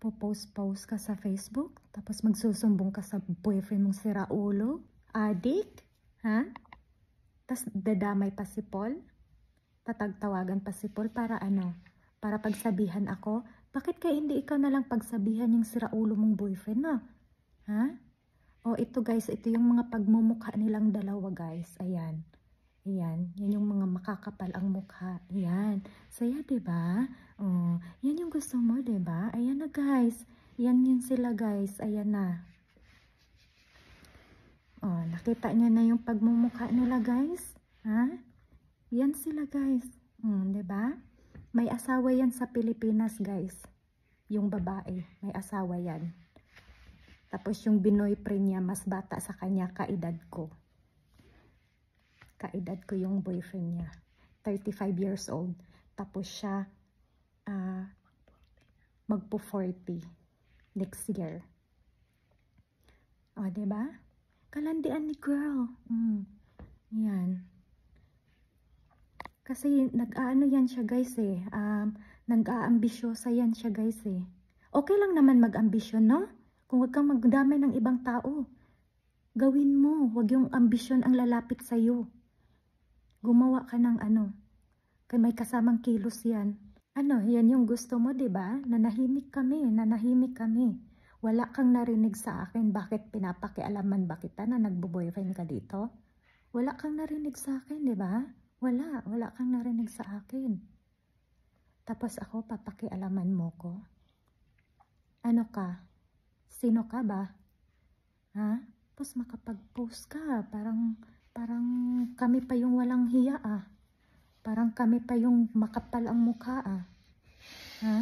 post ka sa Facebook, tapos magsusumbong ka sa boyfriend mong siraulo, adik, ha? Tas dadamay pa si Paul, tatagtawagan pa si Paul para ano? Para pagsabihan ako, bakit kaya hindi ikaw na lang pagsabihan yung siraulo mong boyfriend na? Ha? O ito guys, ito yung mga pagmumukha nilang dalawa guys, ayan. Ayan, yan yung mga makakapal ang mukha. Ayan. Saya, 'di ba? Oh, yan yung gusto mo, 'di ba? Ayan na, guys. Yan yun sila, guys. Ayan na. Oh, nakita niyo na yung pagmumukha nila, guys? Ha? Yan sila, guys. 'Di ba? May asawa yan sa Pilipinas, guys. Yung babae, may asawa yan. Tapos yung binoyfriend niya, mas bata sa kanya, kaedad ko. Kaedad ko yung boyfriend niya. 35 years old. Tapos siya, magpo 40 next year. O, diba? Kalandian ni girl. Yan. Kasi nag-aano yan siya guys eh. Nag-aambisyosa yan siya guys eh. Okay lang naman mag-ambisyon, no? Kung wag kang magdamay ng ibang tao. Gawin mo. Wag yung ambisyon ang lalapit sa'yo. Gumawa ka ng ano. Kaya may kasamang kilos yan. Ano, yan yung gusto mo, 'di ba? Nanahimik kami. Wala kang narinig sa akin. Bakit pinapakialaman ba kita na nagbo-boyfriend ka dito? Wala kang narinig sa akin, 'di ba? Wala kang narinig sa akin. Tapos ako, papakialaman mo ko. Ano ka? Sino ka ba? Ha? Tapos makapag-post ka. Parang kami pa yung walang hiya ah. Parang kami pa yung makapal ang mukha ah. Ha?